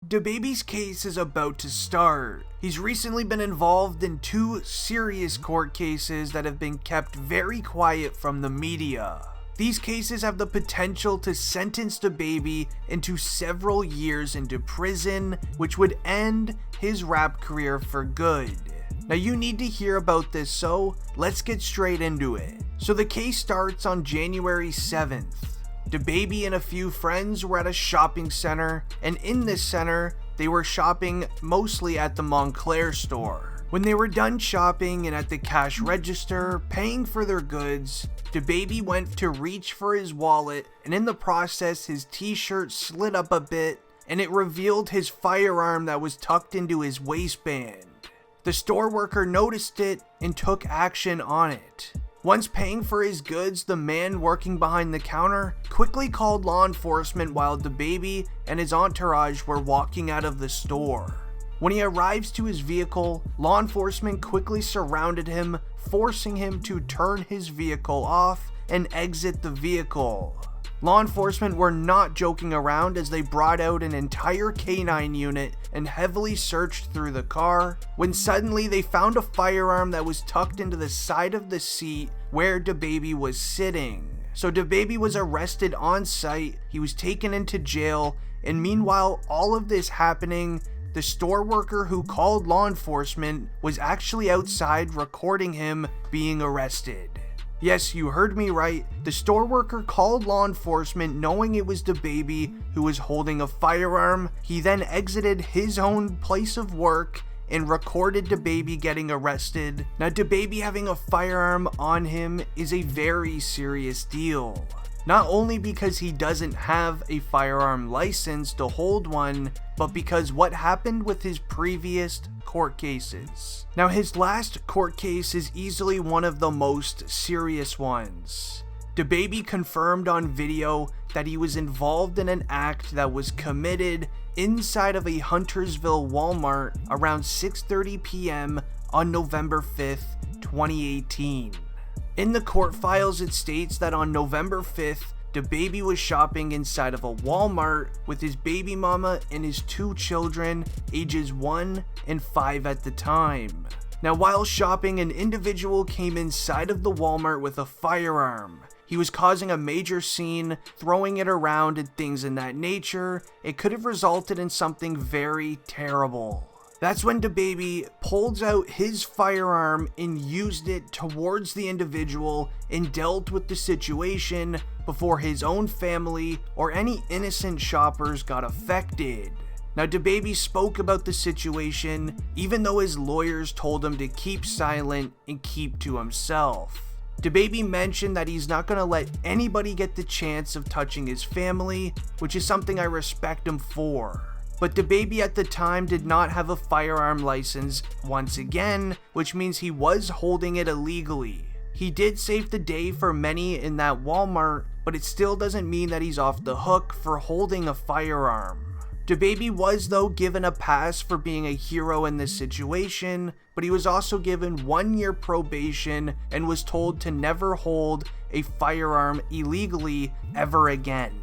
Dababy's case is about to start. He's recently been involved in 2 serious court cases that have been kept very quiet from the media. These cases have the potential to sentence Dababy into several years into prison, which would end his rap career for good. Now you need to hear about this, so let's get straight into it. So the case starts on January 7th. Dababy and a few friends were at a shopping center, and in this center, they were shopping mostly at the Montclair store. When they were done shopping and at the cash register, paying for their goods, Dababy went to reach for his wallet, and in the process, his t-shirt slid up a bit, and it revealed his firearm that was tucked into his waistband. The store worker noticed it and took action on it. Once paying for his goods, the man working behind the counter quickly called law enforcement while Dababy and his entourage were walking out of the store. When he arrives to his vehicle, law enforcement quickly surrounded him, forcing him to turn his vehicle off and exit the vehicle. Law enforcement were not joking around as they brought out an entire K9 unit and heavily searched through the car, when suddenly they found a firearm that was tucked into the side of the seat where Dababy was sitting. So Dababy was arrested on site, he was taken into jail, and meanwhile all of this happening, the store worker who called law enforcement was actually outside recording him being arrested. Yes, you heard me right. The store worker called law enforcement knowing it was Dababy who was holding a firearm. He then exited his own place of work and recorded Dababy getting arrested. Now, Dababy having a firearm on him is a very serious deal. Not only because he doesn't have a firearm license to hold one, but because what happened with his previous court cases. Now, his last court case is easily one of the most serious ones. Dababy confirmed on video that he was involved in an act that was committed inside of a Huntersville Walmart around 6:30 p.m. on November 5th, 2018. In the court files, it states that on November 5th, Dababy was shopping inside of a Walmart with his baby mama and his 2 children, ages 1 and 5 at the time. Now, while shopping, an individual came inside of the Walmart with a firearm. He was causing a major scene, throwing it around and things in that nature. It could have resulted in something very terrible. That's when Dababy pulled out his firearm and used it towards the individual and dealt with the situation before his own family or any innocent shoppers got affected. Now, Dababy spoke about the situation even though his lawyers told him to keep silent and keep to himself. Dababy mentioned that he's not going to let anybody get the chance of touching his family, which is something I respect him for. But Dababy at the time did not have a firearm license once again, which means he was holding it illegally. He did save the day for many in that Walmart, but it still doesn't mean that he's off the hook for holding a firearm. Dababy was though given a pass for being a hero in this situation, but he was also given 1 year probation and was told to never hold a firearm illegally ever again.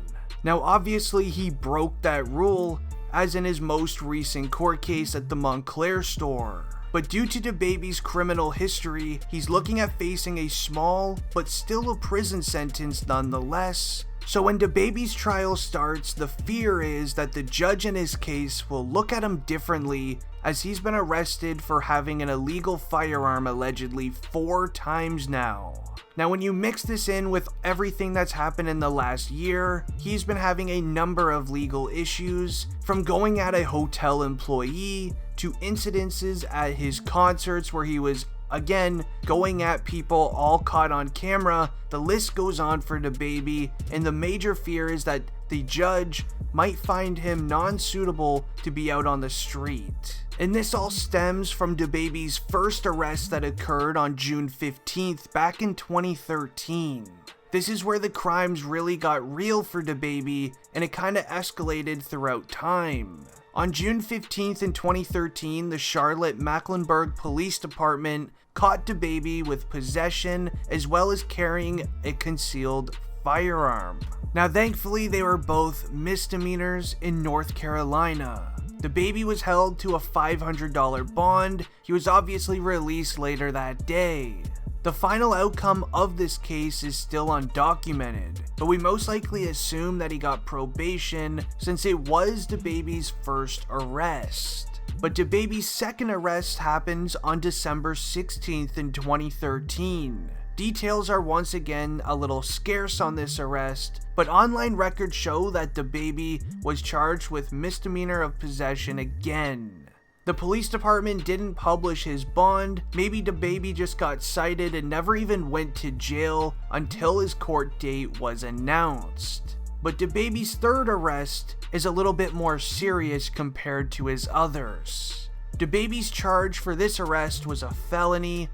Now, obviously he broke that rule, as in his most recent court case at the Montclair store. But due to Dababy's criminal history, he's looking at facing a small but still a prison sentence nonetheless. So when Dababy's trial starts, the fear is that the judge in his case will look at him differently, as he's been arrested for having an illegal firearm allegedly 4 times now. Now, when you mix this in with everything that's happened in the last year, he's been having a number of legal issues, from going at a hotel employee to incidences at his concerts where he was, again, going at people all caught on camera. The list goes on for Dababy, and the major fear is that the judge might find him non-suitable to be out on the street. And this all stems from Dababy's first arrest that occurred on June 15th back in 2013. This is where the crimes really got real for Dababy, and it kinda escalated throughout time. On June 15th in 2013, the Charlotte Mecklenburg Police Department caught Dababy with possession as well as carrying a concealed firearm. Now, thankfully, they were both misdemeanors in North Carolina. Dababy was held to a $500 bond. He was obviously released later that day. The final outcome of this case is still undocumented, but we most likely assume that he got probation since it was Dababy's first arrest. But Dababy's second arrest happens on December 16th in 2013. Details are once again a little scarce on this arrest, but online records show that Dababy was charged with misdemeanor of possession again. The police department didn't publish his bond. Maybe Dababy just got cited and never even went to jail until his court date was announced. But Dababy's third arrest is a little bit more serious compared to his others. Dababy's charge for this arrest was a felony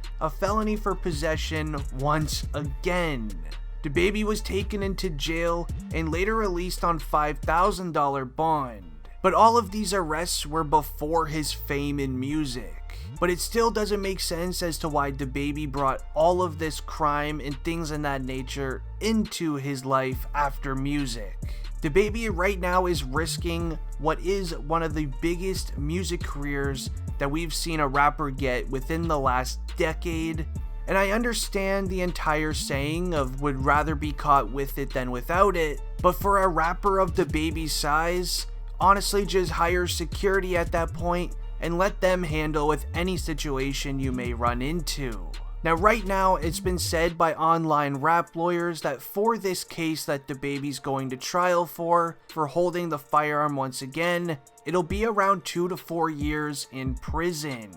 for possession once again. Dababy was taken into jail and later released on $5,000 bond. But all of these arrests were before his fame in music. But it still doesn't make sense as to why Dababy brought all of this crime and things in that nature into his life after music. Dababy right now is risking what is one of the biggest music careers that we've seen a rapper get within the last decade. And I understand the entire saying of would rather be caught with it than without it, but for a rapper of Dababy's size, honestly just hire security at that point and let them handle with any situation you may run into. Now right now, it's been said by online rap lawyers that for this case that Dababy's going to trial for holding the firearm once again, it'll be around 2 to 4 years in prison.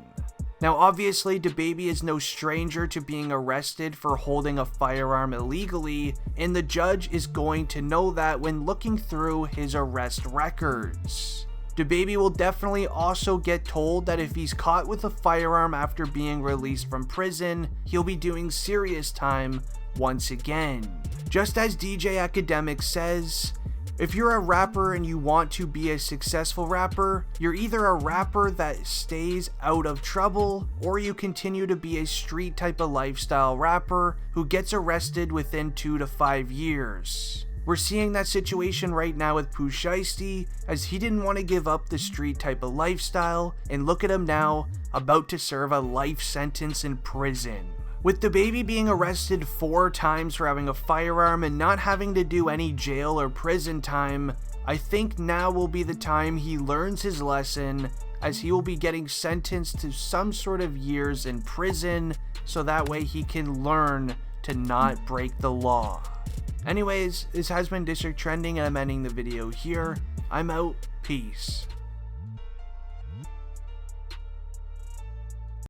Now obviously Dababy is no stranger to being arrested for holding a firearm illegally, and the judge is going to know that when looking through his arrest records. Dababy will definitely also get told that if he's caught with a firearm after being released from prison, he'll be doing serious time once again. Just as DJ Academic says, if you're a rapper and you want to be a successful rapper, you're either a rapper that stays out of trouble, or you continue to be a street type of lifestyle rapper who gets arrested within 2 to 5 years. We're seeing that situation right now with Pooh Shiesty, as he didn't want to give up the street type of lifestyle, and look at him now, about to serve a life sentence in prison. With Dababy being arrested 4 times for having a firearm and not having to do any jail or prison time, I think now will be the time he learns his lesson, as he will be getting sentenced to some sort of years in prison, so that way he can learn to not break the law. Anyways, this has been District Trending and I'm ending the video here. I'm out. Peace.